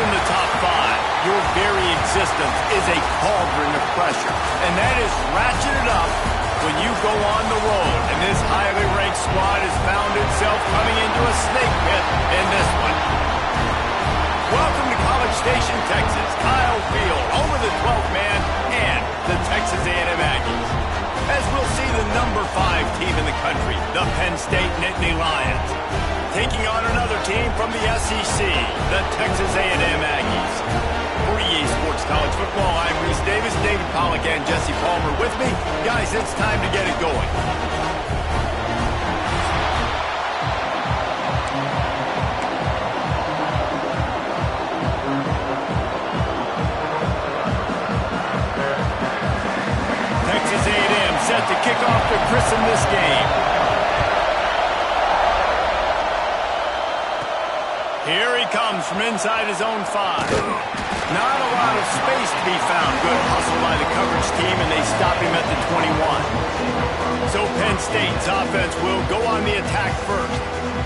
in the top five, your very existence is a cauldron of pressure. And that is ratcheted up when you go on the road. And this highly ranked squad has found itself coming into a snake pit in this one. Welcome to College Station, Texas. Kyle Field over the 12th man and the Texas A&M Aggies. As we'll see the number 5 team in the country, the Penn State Nittany Lions, taking on another team from the SEC, the Texas A&M Aggies. For EA Sports College Football, I'm Reese Davis, David Pollack, and Jesse Palmer with me. Guys, it's time to get it going. Texas A&M set to kick off to christen this game. Here he comes from inside his own 5. Not a lot of space to be found. Good hustle by the coverage team, and they stop him at the 21. So Penn State's offense will go on the attack first.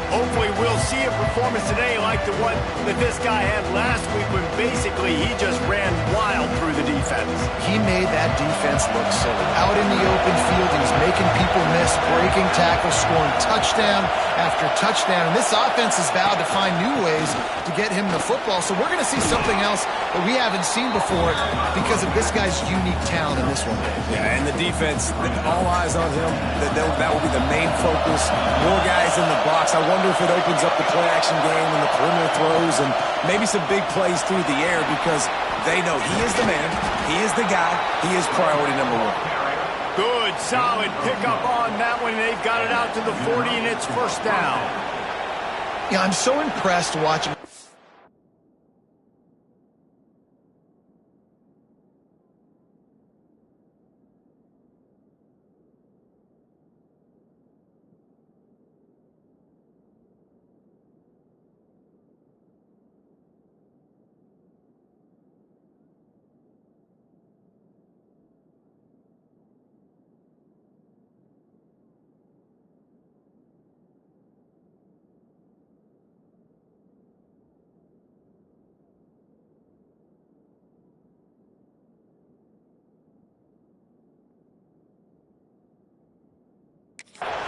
Hopefully we'll see a performance today like the one that this guy had last week when basically he just ran wild through the defense. He made that defense look silly. Out in the open field, he was making people miss, breaking tackles, scoring touchdown after touchdown. And this offense has vowed to find new ways to get him the football. So we're going to see something else that we haven't seen before because of this guy's unique talent in this one. Yeah, and the defense, all eyes on him. That will be the main focus. More guys in the box. I wonder if it opens up the play-action game and the perimeter throws and maybe some big plays through the air because they know he is the man, he is the guy, he is priority number 1. Good, solid pickup on that one. They've got it out to the 40, and it's first down. Yeah, I'm so impressed watching.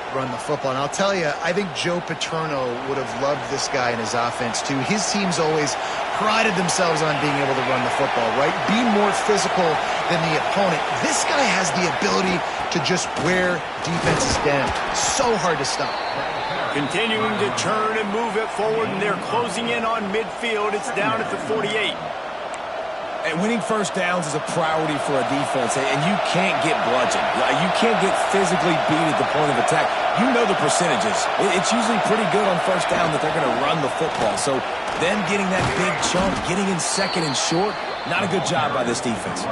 Run the football. And I'll tell you, I think Joe Paterno would have loved this guy in his offense too. His teams always prided themselves on being able to run the football, right? Be more physical than the opponent. This guy has the ability to just wear defenses down. So hard to stop. Continuing to turn and move it forward, and they're closing in on midfield. It's down at the 48. And winning first downs is a priority for a defense, and you can't get bludgeoned. You can't get physically beat at the point of attack. You know the percentages. It's usually pretty good on first down that they're going to run the football. So them getting that big chunk, getting in second and short, not a good job by this defense.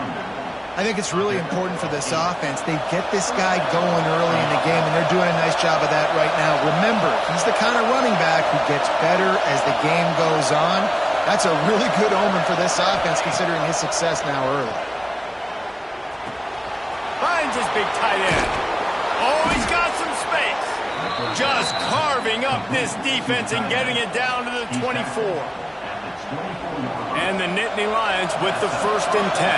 I think it's really important for this offense. They get this guy going early in the game, and they're doing a nice job of that right now. Remember, he's the kind of running back who gets better as the game goes on. That's a really good omen for this offense, considering his success now early. Finds his big tight end. Oh, he's got some space. Just carving up this defense and getting it down to the 24. And the Nittany Lions with the 1st and 10.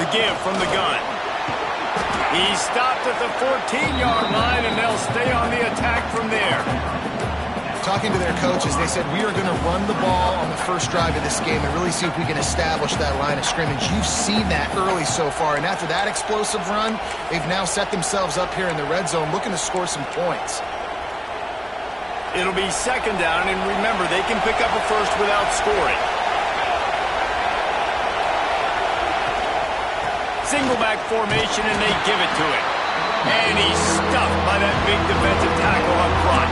The give from the gun. He stopped at the 14-yard line, and they'll stay on the attack from there. Talking to their coaches, they said, we are going to run the ball on the first drive of this game and really see if we can establish that line of scrimmage. You've seen that early so far, and after that explosive run, they've now set themselves up here in the red zone looking to score some points. It'll be second down, and remember, they can pick up a first without scoring. Single back formation, and they give it to him. And he's stuffed by that big defensive tackle up front.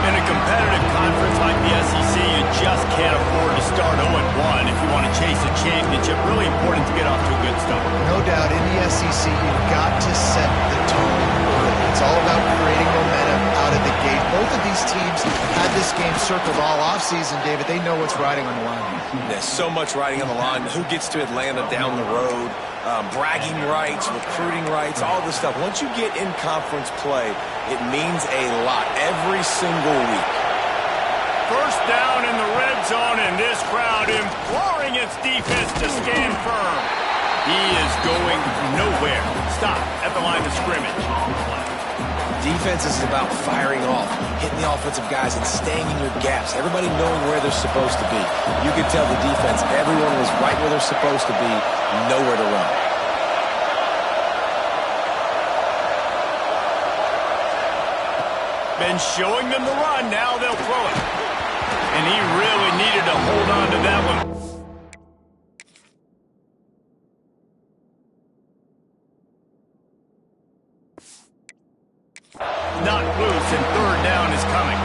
In a competitive conference like the SEC, you just can't afford to start 0-1 if you want to chase a championship. Really important to get off to a good start. No doubt, in the SEC, you've got to set the tone early. It's all about creating momentum out of the gate. Both of these teams had this game circled all offseason, David. They know what's riding on the line. There's so much riding on the line. Who gets to Atlanta down the road? Bragging rights, recruiting rights, all this stuff. Once you get in conference play, it means a lot every single week. First down in the red zone, and this crowd imploring its defense to stand firm. He is going nowhere. Stop at the line of scrimmage. Defense is about firing off, hitting the offensive guys and staying in your gaps. Everybody knowing where they're supposed to be. You could tell the defense, everyone was right where they're supposed to be, nowhere to run. Been showing them the run, now they'll throw it. And he really needed to hold on to that one. Not loose, and third down is coming.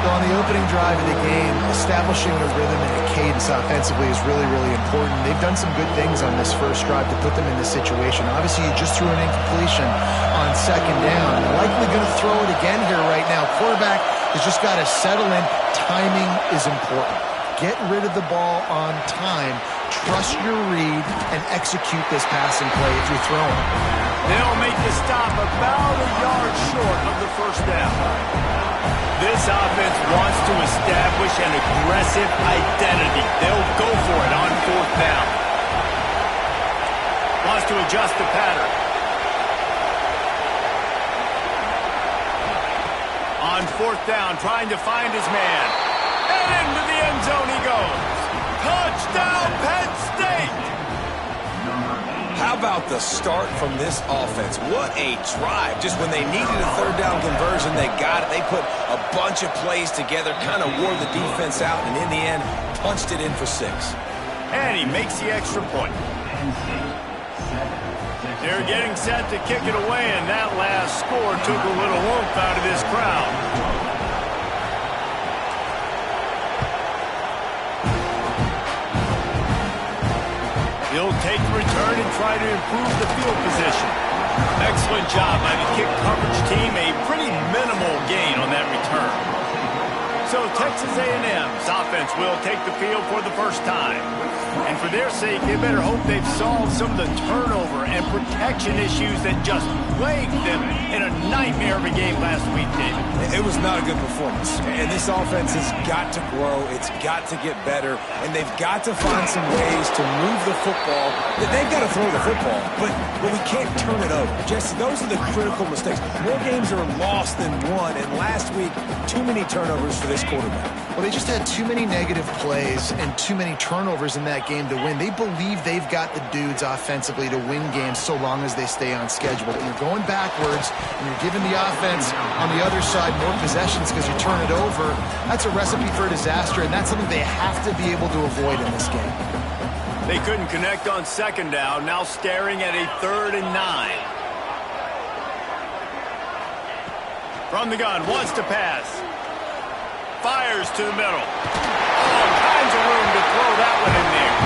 So on the opening drive of the game, establishing a rhythm and a cadence offensively is really, really important. They've done some good things on this first drive to put them in this situation. Obviously, you just threw an incompletion on second down. Likely going to throw it again here right now. Quarterback has just got to settle in. Timing is important. Get rid of the ball on time. Trust your read and execute this passing play if you're throwing. They'll make the stop about a yard short of the first down. This offense wants to establish an aggressive identity. They'll go for it on fourth down. Wants to adjust the pattern. On fourth down, trying to find his man. And into the end zone he goes. Touchdown, Penn State! How about the start from this offense? What a drive. Just when they needed a third down conversion, they got it. They put a bunch of plays together, kind of wore the defense out, and in the end, punched it in for 6. And he makes the extra point. They're getting set to kick it away, and that last score took a little oomph out of this crowd. He'll take the return and try to improve the field position. Excellent job by the kick coverage team. A pretty minimal gain on that return. So Texas A&M's offense will take the field for the first time. And for their sake, they better hope they've solved some of the turnover and protection issues that just plagued them in a nightmare of a game last week, David. It was not a good performance. And this offense has got to grow. It's got to get better. And they've got to find some ways to move the football. They've got to throw the football, but we can't turn it over. Jesse, those are the critical mistakes. More games are lost than won. And last week, too many turnovers for this quarterback. Well, they just had too many negative plays and too many turnovers in that game to win. They believe they've got the dudes offensively to win games so long as they stay on schedule. But you're going backwards and you're giving the offense on the other side more possessions because you turn it over. That's a recipe for disaster, and that's something they have to be able to avoid in this game. They couldn't connect on second down, now staring at a 3rd and 9. From the gun, wants to pass. Fires to the middle. All kinds of room to throw that one in there.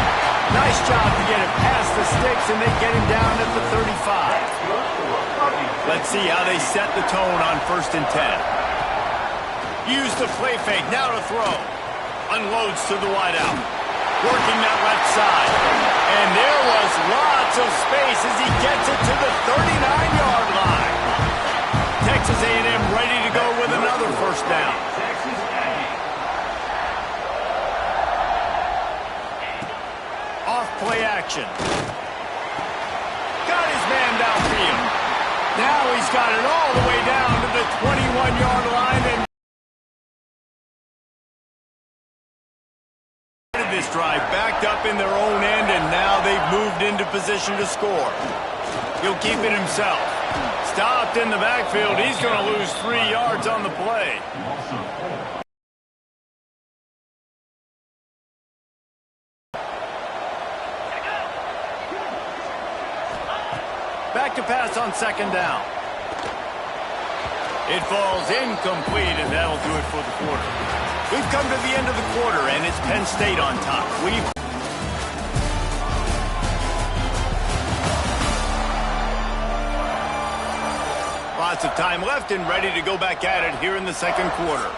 Nice job to get it past the sticks, and they get him down at the 35. Let's see how they set the tone on 1st and 10. Use the play fake, now to throw. Unloads to the wideout. Working that left side. And there was lots of space as he gets it to the 39-yard line. Texas A&M ready to go with another first down. Play action. Got his man downfield. Now he's got it all the way down to the 21-yard line. And this drive backed up in their own end, and now they've moved into position to score. He'll keep it himself. Stopped in the backfield. He's going to lose 3 yards on the play. Back to pass on second down. It falls incomplete, and that'll do it for the quarter. We've come to the end of the quarter, and it's Penn State on top. Lots of time left and ready to go back at it here in the second quarter.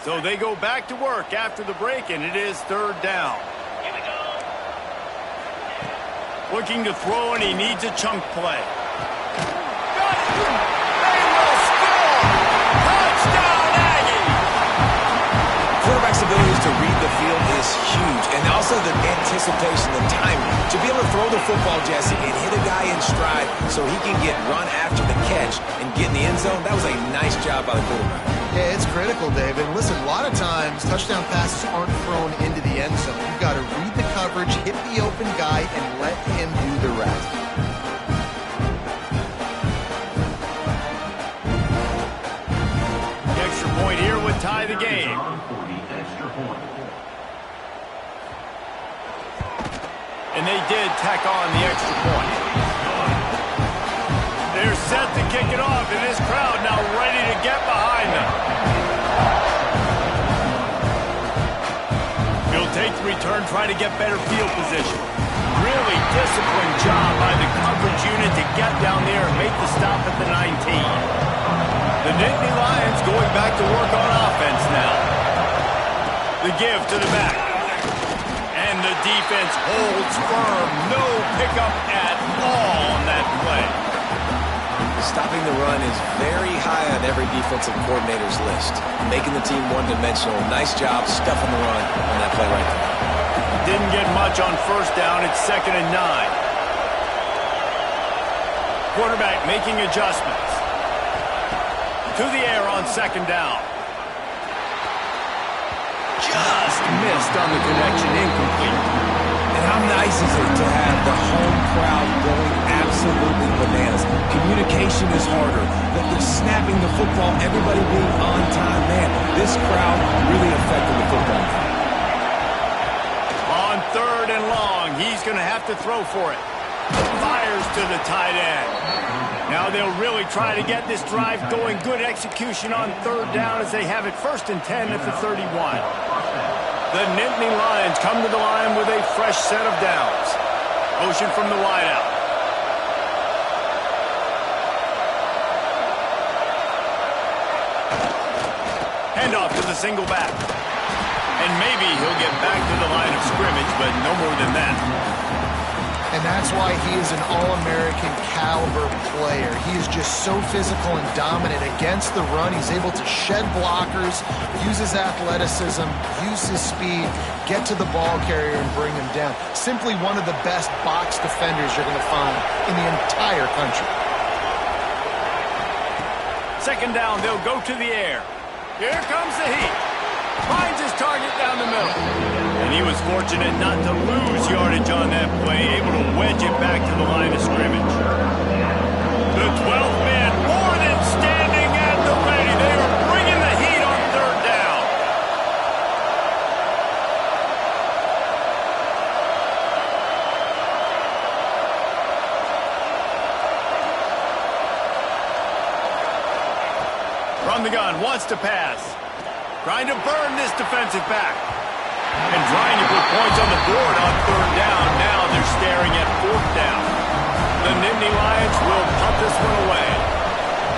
So they go back to work after the break, and it is third down. Here we go. Looking to throw, and he needs a chunk play. Got it! They will score! Touchdown, Aggie! Quarterback's ability to read the field is huge, and also the anticipation, the timing. To be able to throw the football, Jesse, and hit a guy in stride so he can get run after the catch and get in the end zone, that was a nice job by the quarterback. Yeah, it's critical, David. Listen, a lot of times touchdown passes aren't thrown into the end zone. You've got to read the coverage, hit the open guy, and let him do the rest. The extra point here would tie the game. And they did tack on the extra point. They're set to kick it off, and this crowd now ready to get behind them. He'll take the return, try to get better field position. Really disciplined job by the coverage unit to get down there and make the stop at the 19. The Nittany Lions going back to work on offense now. The give to the back. And the defense holds firm. No pickup at all on that play. Stopping the run is very high on every defensive coordinator's list. Making the team one-dimensional. Nice job stuffing the run on that play right there. Didn't get much on first down. It's 2nd and 9. Quarterback making adjustments. To the air on 2nd down. Just missed on the connection, incomplete. And how nice is it to have the home crowd going absolutely bananas? Communication is harder. They're snapping the football, everybody being on time. Man, this crowd really affected the football game. On 3rd and long, he's going to have to throw for it. Fires to the tight end. Now they'll really try to get this drive going. Good execution on 3rd down as they have it 1st and 10 at the 31. The Nittany Lions come to the line with a fresh set of downs. Motion from the wideout. Handoff to the single back. And maybe he'll get back to the line of scrimmage, but no more than that. And that's why he is an All-American caliber player. He is just so physical and dominant against the run. He's able to shed blockers, use his athleticism, use his speed, get to the ball carrier and bring him down. Simply one of the best box defenders you're going to find in the entire country. 2nd down, they'll go to the air. Here comes the heat. Finds his target down the middle. And he was fortunate not to lose yardage on that play, able to wedge it back to the line of scrimmage. The 12th man more than standing at the ready. They are bringing the heat on 3rd down. From the gun, wants to pass. Trying to burn this defensive back. And trying to put points on the board on 3rd down. Now they're staring at 4th down. The Nittany Lions will punt this one away.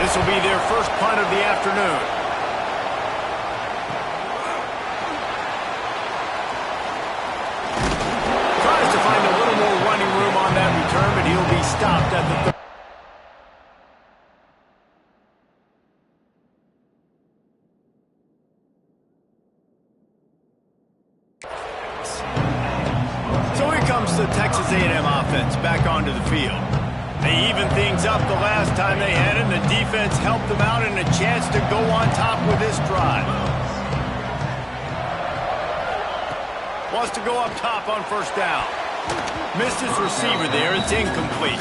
This will be their first punt of the afternoon. Tries to find a little more running room on that return, but he'll be stopped at the 3rd. The Texas A&M offense back onto the field. They evened things up the last time they had it, and the defense helped them out and a chance to go on top with this drive. Wants to go up top on 1st down. Missed his receiver there. It's incomplete.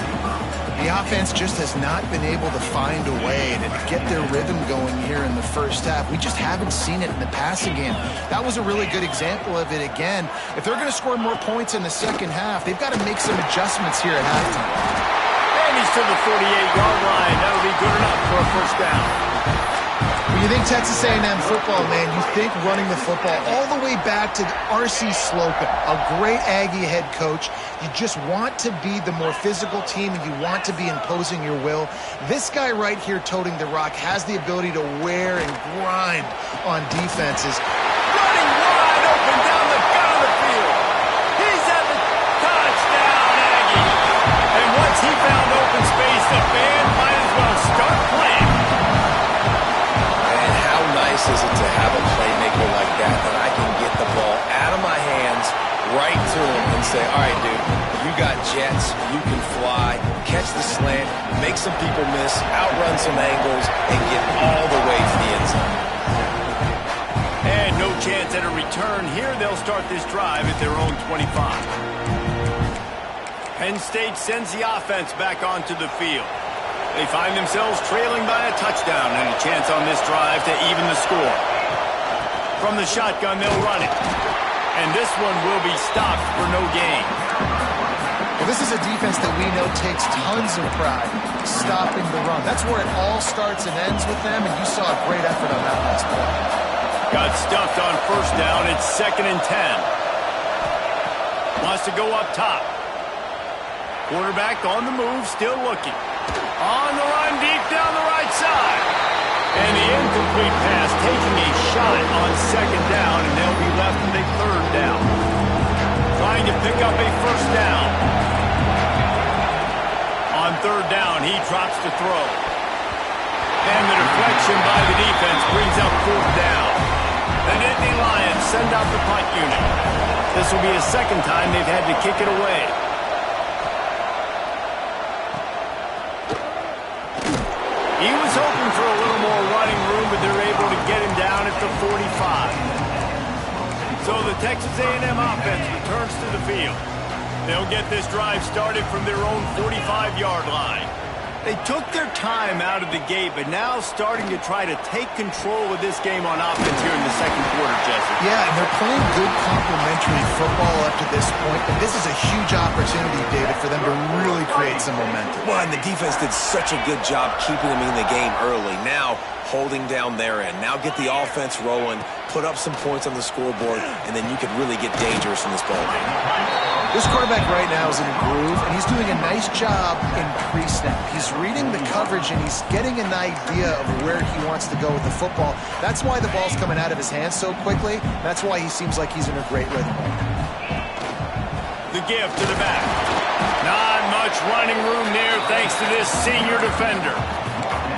The offense just has not been able to find a way to get their rhythm going here in the first half. We just haven't seen it in the passing game. That was a really good example of it again. If they're going to score more points in the second half, they've got to make some adjustments here at halftime. And he's to the 48-yard line. That'll be good enough for a 1st down. We You think Texas A&M football, man, you think running the football all the way back to R.C. Slocum, a great Aggie head coach. You just want to be the more physical team, and you want to be imposing your will. This guy right here toting the rock has the ability to wear and grind on defenses. Running wide open down the gut of the field. He's at the touchdown, Aggie. And once he found open space, the band might as well start playing. Nice is it to have a playmaker like that I can get the ball out of my hands right to him and say, all right, dude, you got jets, you can fly, catch the slant, make some people miss, outrun some angles, and get all the way to the end zone. And no chance at a return here. They'll start this drive at their own 25. Penn State sends the offense back onto the field. They find themselves trailing by a touchdown and a chance on this drive to even the score. From the shotgun, they'll run it. And this one will be stopped for no gain. Well, this is a defense that we know takes tons of pride stopping the run. That's where it all starts and ends with them, and you saw a great effort on that last play. Got stuffed on first down. It's 2nd and 10. Wants to go up top. Quarterback on the move, still looking. On the run, deep down the right side. And the incomplete pass taking a shot on 2nd down, and they'll be left with a 3rd down. Trying to pick up a 1st down. On 3rd down, he drops to throw. And the deflection by the defense brings up 4th down. The Nittany Lions send out the punt unit. This will be the 2nd time they've had to kick it away. He was hoping for a little more running room, but they're able to get him down at the 45. So the Texas A&M offense returns to the field. They'll get this drive started from their own 45-yard line. They took their time out of the gate, but now starting to try to take control of this game on offense here in the 2nd quarter, Jesse. Yeah, and they're playing good complementary football up to this point, but this is a huge opportunity, David, for them to really create some momentum. Well, and the defense did such a good job keeping them in the game early. Now, holding down their end. Now get the offense rolling, put up some points on the scoreboard, and then you can really get dangerous in this ball game. This quarterback right now is in a groove, and he's doing a nice job in pre-snap. He's reading the coverage, and he's getting an idea of where he wants to go with the football. That's why the ball's coming out of his hands so quickly. That's why he seems like he's in a great rhythm. The give to the back. Not much running room there thanks to this senior defender.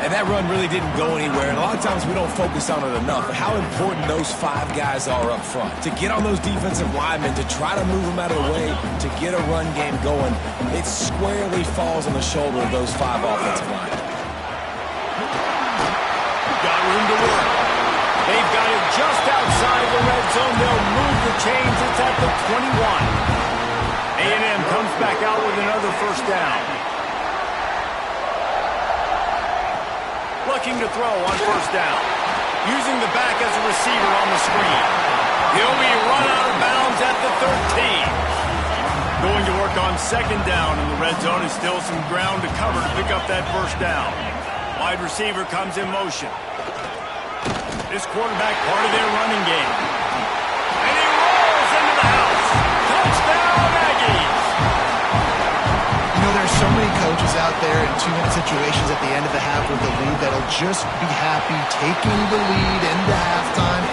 And that run really didn't go anywhere, and a lot of times we don't focus on it enough, but how important those 5 guys are up front. To get on those defensive linemen, to try to move them out of the way, to get a run game going, it squarely falls on the shoulder of those 5 offensive linemen. Got room to work. They've got it just outside the red zone. They'll move the chains. It's at the 21. A&M comes back out with another 1st down. Looking to throw on 1st down. Using the back as a receiver on the screen. He'll be run out of bounds at the 13. Going to work on 2nd down in the red zone. And still some ground to cover to pick up that 1st down. Wide receiver comes in motion. This quarterback part of their running game. And he rolls into the house. Touchdown, Aggies! You know, there's so many coaches out there in 2-minute situations at the end of the half with the lead that'll just be happy taking the lead into halftime.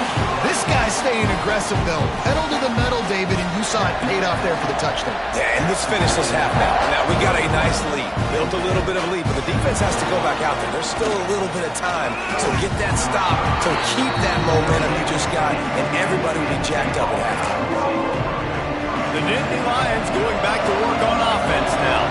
This guy's staying aggressive, though. Pedal to the metal, David, and you saw it paid off there for the touchdown. Yeah, and let's finish this half now. Now, we got a nice lead. Built a little bit of a lead, but the defense has to go back out there. There's still a little bit of time. So get that stop. So keep that momentum you just got, and everybody will be jacked up at halftime. The Nittany Lions going back to work on offense now.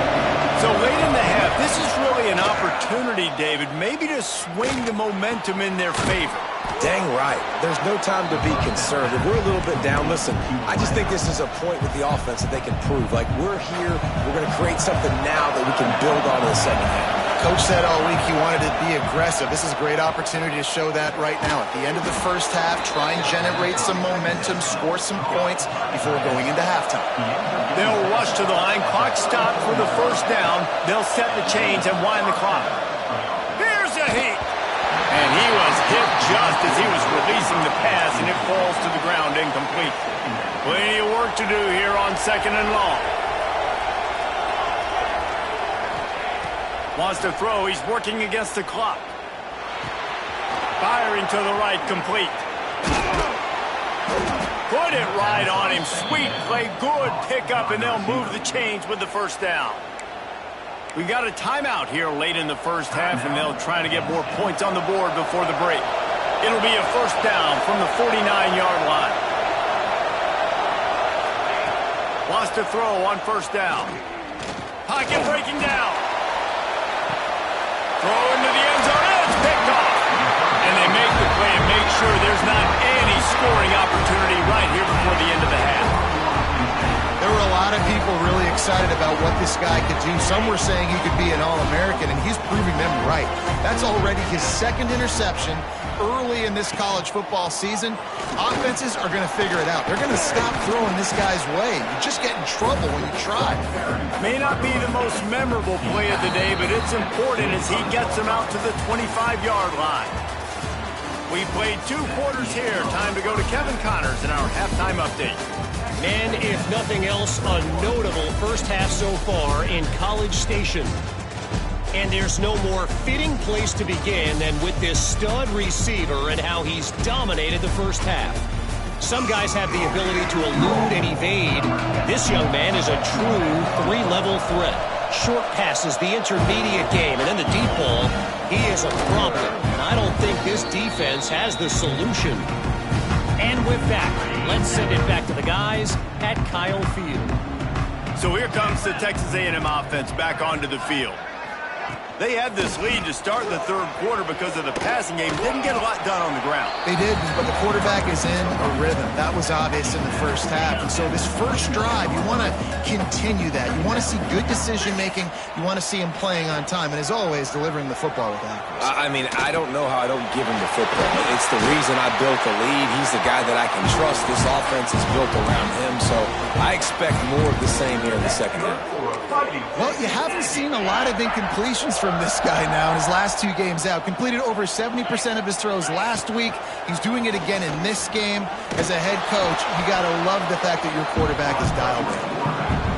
So late in the half, this is really an opportunity, David, maybe to swing the momentum in their favor. Dang right. There's no time to be concerned. If we're a little bit down, listen, I just think this is a point with the offense that they can prove. Like, we're here, we're going to create something now that we can build on in the 2nd half. Coach said all week he wanted to be aggressive. This is a great opportunity to show that right now. At the end of the 1st half, try and generate some momentum, score some points before going into halftime. They'll rush to the line. Clock stopped for the 1st down. They'll set the chains and wind the clock. Here's a heat. And he was hit just as he was releasing the pass, and it falls to the ground incomplete. Plenty of work to do here on 2nd and long. Wants to throw. He's working against the clock. Firing to the right, complete. Put it right on him. Sweet play, good pickup, and they'll move the chains with the first down. We got a timeout here late in the first half, and they'll try to get more points on the board before the break. It'll be a first down from the 49-yard line. Wants to throw on first down. Pocket breaking down. Throw into the end zone. It's picked off. And they make the play and make sure there's not any scoring opportunity right here before the end of the half. There were a lot of people really excited about what this guy could do. Some were saying he could be an All-American, and he's proving them right. That's already his second interception early in this college football season. Offenses are going to figure it out. They're going to stop throwing this guy's way. You just get in trouble when you try. May not be the most memorable play of the day, but it's important as he gets them out to the 25-yard line. We played 2 quarters here. Time to go to Kevin Connors in our halftime update. And if nothing else, a notable first half so far in College Station. And there's no more fitting place to begin than with this stud receiver and how he's dominated the first half. Some guys have the ability to elude and evade. This young man is a true 3-level threat. Short passes, the intermediate game, and then the deep ball. He is a problem, and I don't think this defense has the solution. And with that, let's send it back to the guys at Kyle Field. So here comes the Texas A&M offense back onto the field. They had this lead to start the third quarter because of the passing game. Didn't get a lot done on the ground. They did, but the quarterback is in a rhythm. That was obvious in the first half. And so this first drive, you want to continue that. You want to see good decision-making. You want to see him playing on time. And as always, delivering the football with accuracy. I mean, I don't know how I don't give him the football. It's the reason I built the lead. He's the guy that I can trust. This offense is built around him. So I expect more of the same here in the second half. Well, you haven't seen a lot of incompletions from this guy now in his last 2 games out. Completed over 70% of his throws last week. He's doing it again in this game. As a head coach, you got to love the fact that your quarterback is dialed in.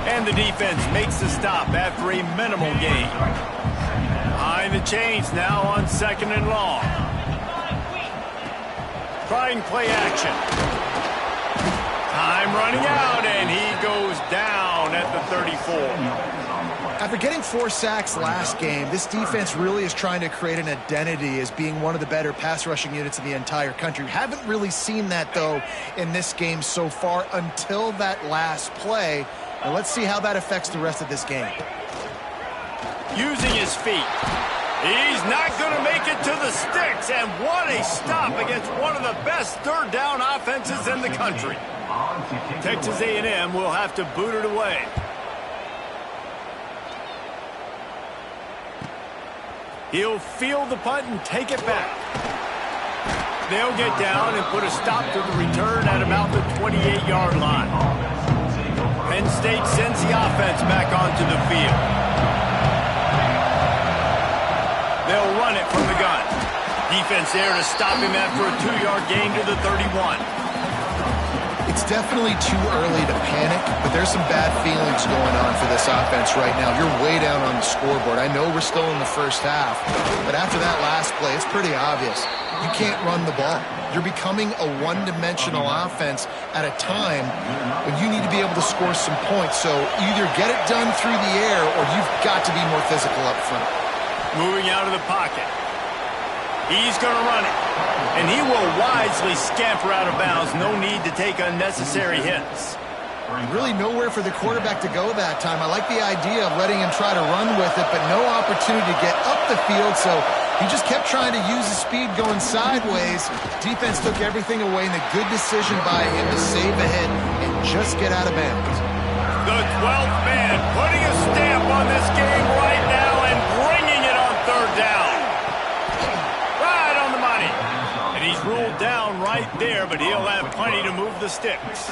And the defense makes the stop after a minimal gain. Behind the chains now on 2nd and long. Trying play action. Time running out, and he goes down at the 34. After getting 4 sacks last game, this defense really is trying to create an identity as being one of the better pass rushing units in the entire country. Haven't really seen that, though, in this game so far until that last play. And let's see how that affects the rest of this game. Using his feet. He's not going to make it to the sticks, and what a stop against one of the best third down offenses in the country. Texas A&M will have to boot it away. He'll field the punt and take it back. They'll get down and put a stop to the return at about the 28-yard line. Penn State sends the offense back onto the field. They'll run it from the gun. Defense there to stop him after a 2-yard gain to the 31. It's definitely too early to panic, but there's some bad feelings going on for this offense right now. You're way down on the scoreboard. I know we're still in the first half, but after that last play, it's pretty obvious. You can't run the ball. You're becoming a one-dimensional offense at a time when you need to be able to score some points. So either get it done through the air or you've got to be more physical up front. Moving out of the pocket. He's going to run it. And he will wisely scamper out of bounds. No need to take unnecessary hits. Really nowhere for the quarterback to go that time. I like the idea of letting him try to run with it, but no opportunity to get up the field, so he just kept trying to use his speed going sideways. Defense took everything away, and a good decision by him to save a hit and just get out of bounds. The 12th man putting a stamp on this game right now and bringing it on third down. Right on the money. And he's ruled down right right there, but he'll have plenty to move the sticks.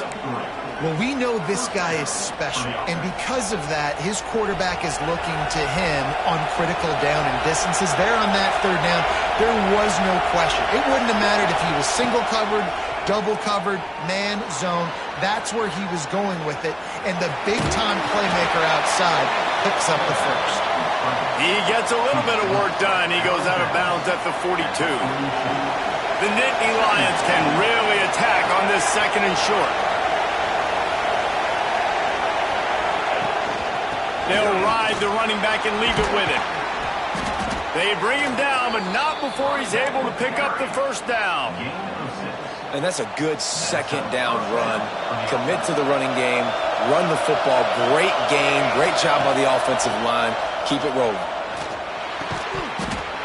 Well, we know this guy is special, and because of that, his quarterback is looking to him on critical down and distances. There on that third down, there was no question. It wouldn't have mattered if he was single covered, double covered, man, zone. That's where he was going with it, and the big-time playmaker outside picks up the first. He gets a little bit of work done. He goes out of bounds at the 42. The Nittany Lions can really attack on this second and short. They'll ride the running back and leave it with him. They bring him down, but not before he's able to pick up the first down. And that's a good second down run. Commit to the running game, run the football. Great game, great job by the offensive line. Keep it rolling.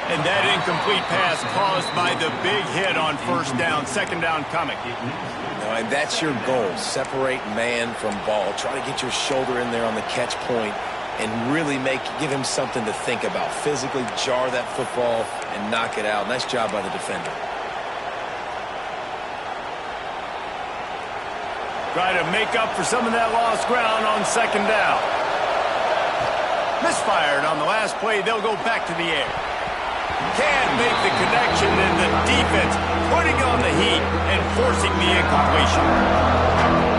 And that incomplete pass caused by the big hit on first down. Second down coming. And that's your goal. Separate man from ball. Try to get your shoulder in there on the catch point and really give him something to think about. Physically jar that football and knock it out. Nice job by the defender. Try to make up for some of that lost ground on second down. Misfired on the last play. They'll go back to the air. Can't make the connection, and the defense putting on the heat and forcing the incompletion.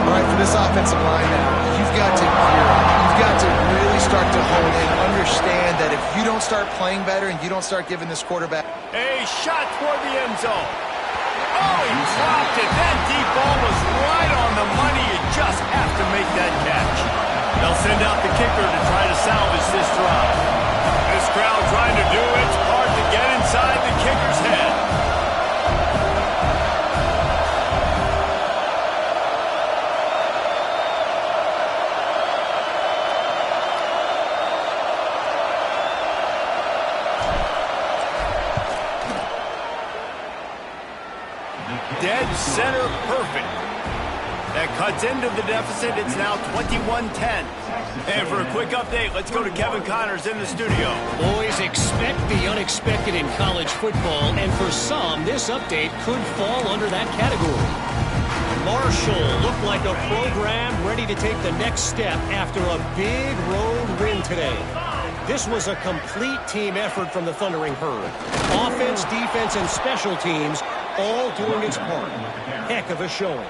All right, for this offensive line now, you've got to gear up. You've got to really start to hone in, understand that if you don't start playing better and you don't start giving this quarterback a shot toward the end zone. Oh, he dropped it. That deep ball was right on the money. You just have to make that catch. They'll send out the kicker to try to salvage this drive. This crowd trying to do its part to get inside the kicker's head. Dead center perfect. That cuts into the deficit. It's now 21-10. And for a quick update, let's go to Kevin Connors in the studio. Boys, expect the unexpected in college football, and for some, this update could fall under that category. Marshall looked like a program ready to take the next step after a big road win today. This was a complete team effort from the Thundering Herd. Offense, defense, and special teams all doing its part. Heck of a showing.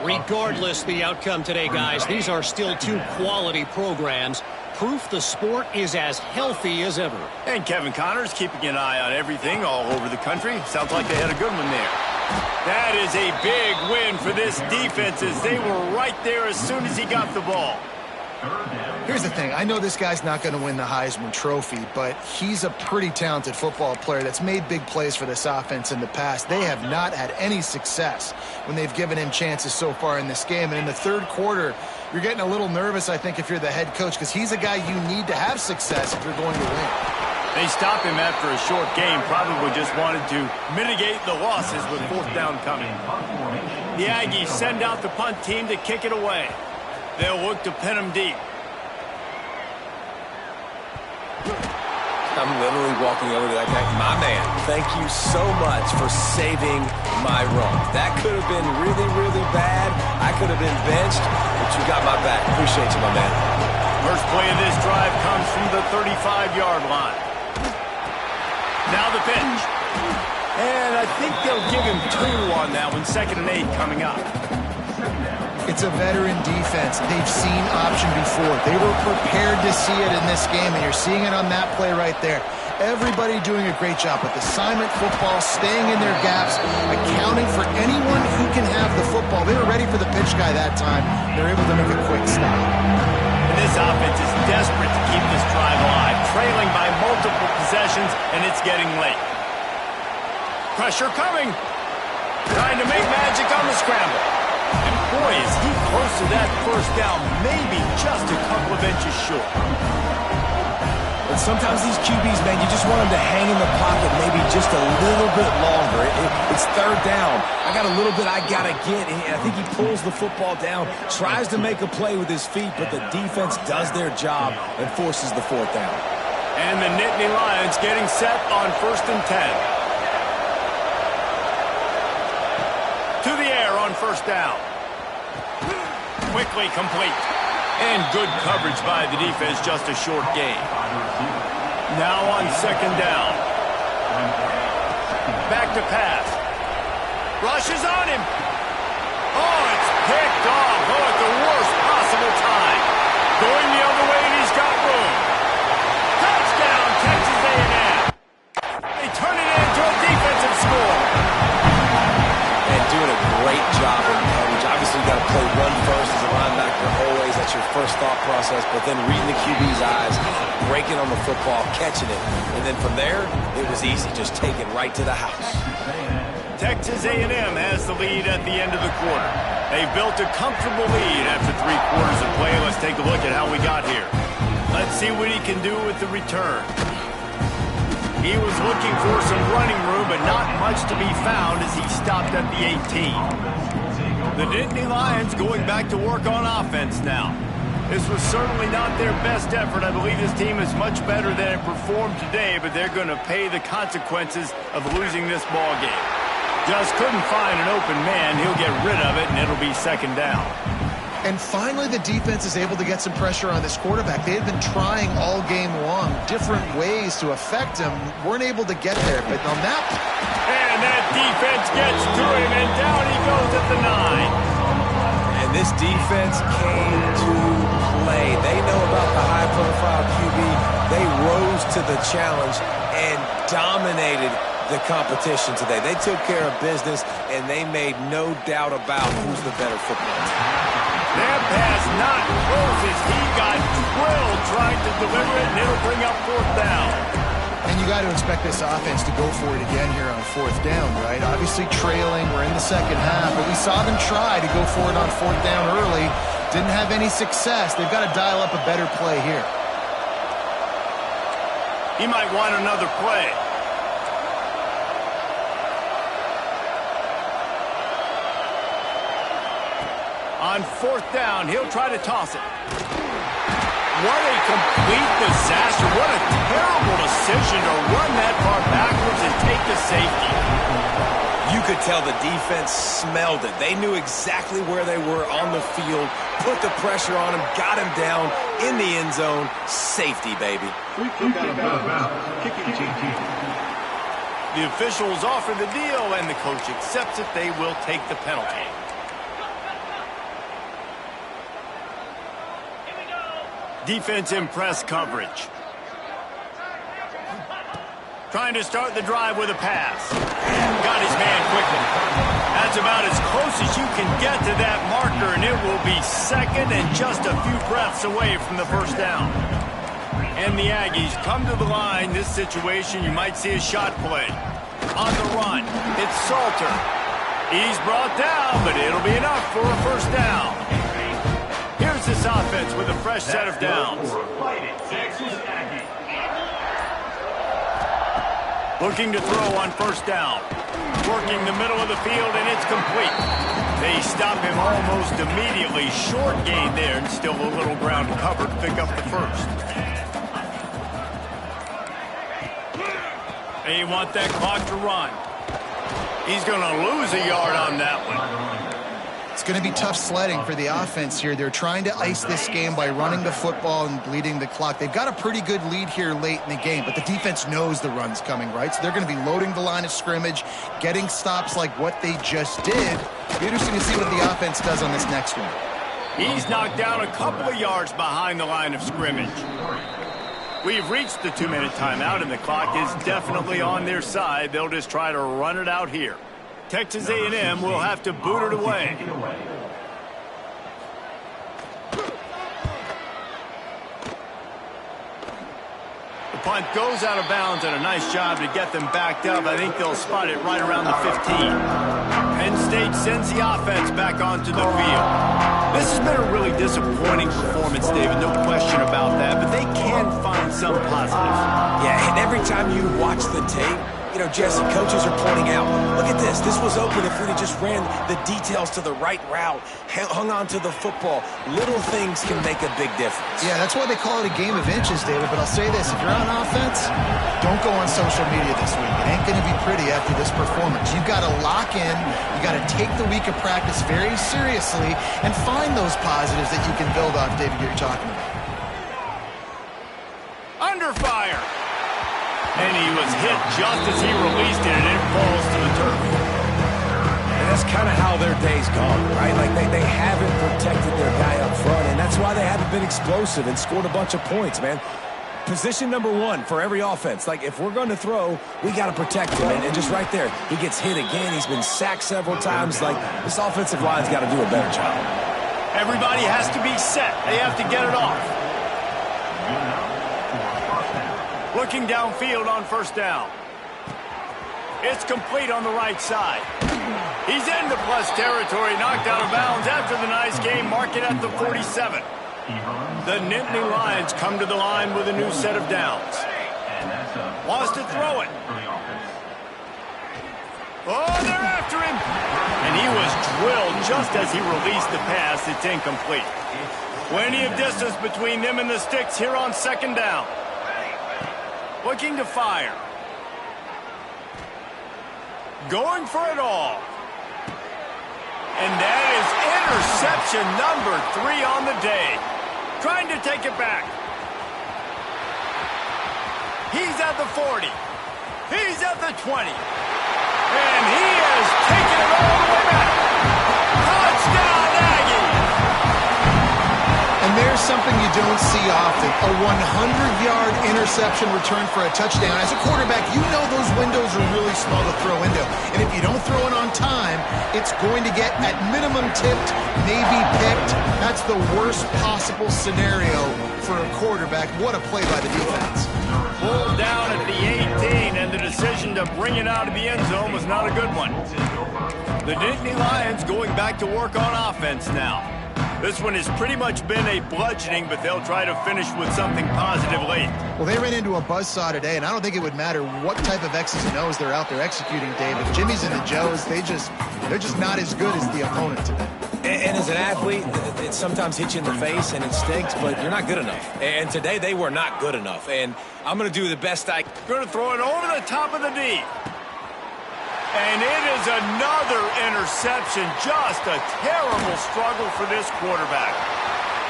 Regardless the outcome today, guys, these are still two quality programs. Proof the sport is as healthy as ever. And Kevin Connors keeping an eye on everything all over the country. Sounds like they had a good one there. That is a big win for this defense as they were right there as soon as he got the ball. Here's the thing. I know this guy's not going to win the Heisman Trophy, but he's a pretty talented football player that's made big plays for this offense in the past. They have not had any success when they've given him chances so far in this game. And in the third quarter, you're getting a little nervous, I think, if you're the head coach, because he's a guy you need to have success if you're going to win. They stopped him after a short game, probably just wanted to mitigate the losses with fourth down coming. The Aggies send out the punt team to kick it away. They'll look to pin him deep. I'm literally walking over to that guy. My man, thank you so much for saving my run. That could have been really, really bad. I could have been benched, but you got my back. Appreciate you, my man. First play of this drive comes from the 35-yard line. Now the pitch. And I think they'll give him 2 on that one. 2nd and 8 coming up. It's a veteran defense. They've seen option before. They were prepared to see it in this game, and you're seeing it on that play right there. Everybody doing a great job with assignment football, staying in their gaps, accounting for anyone who can have the football. They were ready for the pitch guy that time. They're able to make a quick stop. And this offense is desperate to keep this drive alive, trailing by multiple possessions, and it's getting late. Pressure coming. Trying to make magic on the scramble. And boy, is he close to that first down, maybe just a couple of inches short. But sometimes these QBs, man, you just want them to hang in the pocket maybe just a little bit longer. It's third down. I got a little bit I got to get. And I think he pulls the football down, tries to make a play with his feet, but the defense does their job and forces the fourth down. And the Nittany Lions getting set on 1st and 10. first down. Quickly complete. And good coverage by the defense, just a short gain. Now on second down. Back to pass. Rushes on him. Oh, it's picked off. Oh, at the worst possible time. Going the other way, and he's got room. Touchdown, Texas A&M. They turn it into a defensive score. And doing a great job in coverage. Obviously, you got to play run first as a linebacker always. That's your first thought process. But then reading the QB's eyes, breaking on the football, catching it. And then from there, it was easy. Just take it right to the house. Texas A&M has the lead at the end of the quarter. They've built a comfortable lead after 3 quarters of play. Let's take a look at how we got here. Let's see what he can do with the return. He was looking for some running room, but not much to be found as he stopped at the 18. The Nittany Lions going back to work on offense now. This was certainly not their best effort. I believe this team is much better than it performed today, but they're going to pay the consequences of losing this ball game. Just couldn't find an open man. He'll get rid of it, and it'll be second down. And finally, the defense is able to get some pressure on this quarterback. They had been trying all game long, different ways to affect him. Weren't able to get there, but on that... And that defense gets to him, and down he goes at the 9. And this defense came to play. They know about the high-profile QB. They rose to the challenge and dominated the competition today. They took care of business, and they made no doubt about who's the better football team. That pass not close as he got drilled trying to deliver it, and it'll bring up fourth down. And you got to expect this offense to go for it again here on fourth down, right? Obviously trailing, we're in the second half, but we saw them try to go for it on fourth down early. Didn't have any success. They've got to dial up a better play here. He might want another play. On fourth down, he'll try to toss it. What a complete disaster. What a terrible decision to run that far backwards and take the safety. You could tell the defense smelled it. They knew exactly where they were on the field, put the pressure on him, got him down in the end zone. Safety, baby. The officials offer the deal, and the coach accepts it. They will take the penalty. Defense in press coverage. Trying to start the drive with a pass. Got his man quickly. That's about as close as you can get to that marker, and it will be second and just a few breaths away from the first down. And the Aggies come to the line. This situation, you might see a shot play. On the run, it's Salter. He's brought down, but it'll be enough for a first down. Here's this offense with a fresh set of downs. Looking to throw on first down. Working the middle of the field, and it's complete. They stop him almost immediately. Short gain there, and still a little ground covered. Pick up the first. They want that clock to run. He's going to lose a yard on that one. It's going to be tough sledding for the offense here. They're trying to ice this game by running the football and bleeding the clock. They've got a pretty good lead here late in the game, but the defense knows the run's coming, right? So they're going to be loading the line of scrimmage, getting stops like what they just did. It'll be interesting to see what the offense does on this next one. He's knocked down a couple of yards behind the line of scrimmage. We've reached the 2-minute timeout, and the clock is definitely on their side. They'll just try to run it out here. Texas A&M will have to boot it away. The punt goes out of bounds, and a nice job to get them backed up. I think they'll spot it right around the 15. Penn State sends the offense back onto the field. This has been a really disappointing performance, David, no question about that, but they can find some positives. Yeah, and every time you watch the tape, You know, Jesse, coaches are pointing out, look at this. This was open if we'd have just ran the details to the right route, hung on to the football. Little things can make a big difference. Yeah, that's why they call it a game of inches, David. But I'll say this, if you're on offense, don't go on social media this week. It ain't going to be pretty after this performance. You've got to lock in. You got to take the week of practice very seriously and find those positives that you can build off, David, you're talking about. Under fire. And he was hit just as he released it, and it falls to the turf. And that's kind of how their day's gone, right? Like they haven't protected their guy up front, and that's why they haven't been explosive and scored a bunch of points, man. Position number one for every offense. Like, if we're going to throw, we got to protect him. And just right there, he gets hit again. He's been sacked several times. Like, this offensive line's got to do a better job. Everybody has to be set. They have to get it off. Looking downfield on first down. It's complete on the right side. He's into plus territory, knocked out of bounds after the nice game, marking at the 47. The Nittany Lions come to the line with a new set of downs. Wants to throw it. Oh, they're after him. And he was drilled just as he released the pass. It's incomplete. Plenty of distance between them and the sticks here on second down. Looking to fire. Going for it all. And that is interception number 3 on the day. Trying to take it back. He's at the 40. He's at the 20. And he has taken it all the way back. Touchdown, Aggie! And there's something you don't see often, a 100-yard interception return for a touchdown. As a quarterback, you know those windows are really small to throw into. And if you don't throw it on time, it's going to get, at minimum, tipped, maybe picked. That's the worst possible scenario for a quarterback. What a play by the defense. Pulled down at the 18, and the decision to bring it out of the end zone was not a good one. The Nittany Lions going back to work on offense now. This one has pretty much been a bludgeoning, but they'll try to finish with something positive late. Well, they ran into a buzzsaw today, and I don't think it would matter what type of X's and O's they're out there executing, Dave. If Jimmy's and the Joes, they're just not as good as the opponent today. And as an athlete, it sometimes hits you in the face and it stinks, but you're not good enough. And today they were not good enough. And I'm going to do the best I can. Going to throw it over the top of the D. And it is another interception. Just a terrible struggle for this quarterback.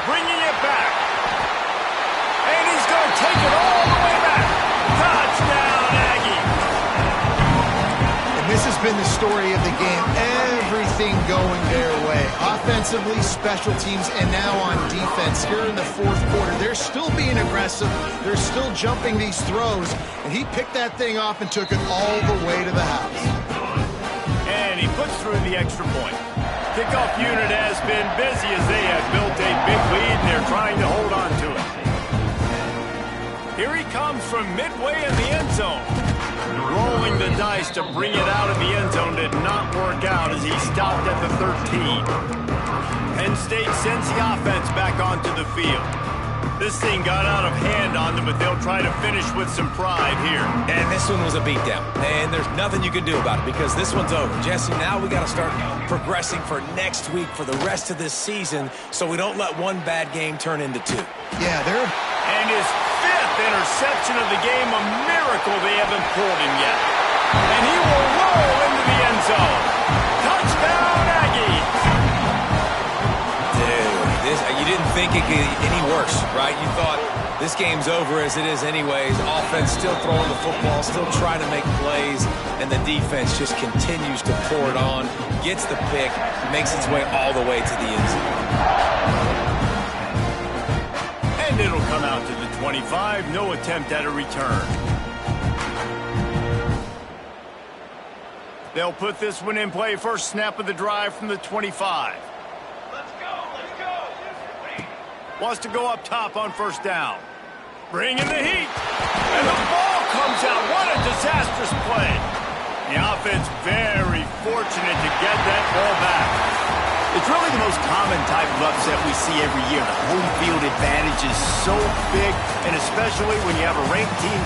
Bringing it back. And he's going to take it all the way back. Touchdown, Aggie. And this has been the story of the game. Everything going their way. Offensively, special teams, and now on defense. Here in the fourth quarter, they're still being aggressive. They're still jumping these throws. And he picked that thing off and took it all the way to the house. And he puts through the extra point. Kickoff unit has been busy as they have built a big lead, and they're trying to hold on to it. Here he comes from midway in the end zone. Rolling the dice to bring it out of the end zone did not work out as he stopped at the 13. Penn State sends the offense back onto the field. This thing got out of hand on them, but they'll try to finish with some pride here. And this one was a beatdown. And there's nothing you can do about it because this one's over. Jesse, now we got to start progressing for next week for the rest of this season so we don't let one bad game turn into 2. Yeah, they're... And his 5th interception of the game, a miracle they haven't pulled him yet. And he will roll into the end zone. Touchdown, Aggies! You didn't think it could get any worse, right? You thought this game's over as it is anyways. Offense still throwing the football, still trying to make plays, and the defense just continues to pour it on, gets the pick, makes its way all the way to the end zone. And it'll come out to the 25. No attempt at a return. They'll put this one in play. First snap of the drive from the 25. Wants to go up top on first down. Bring in the heat. And the ball comes out. What a disastrous play. The offense very fortunate to get that ball back. It's really the most common type of upset we see every year. The home field advantage is so big, and especially when you have a ranked team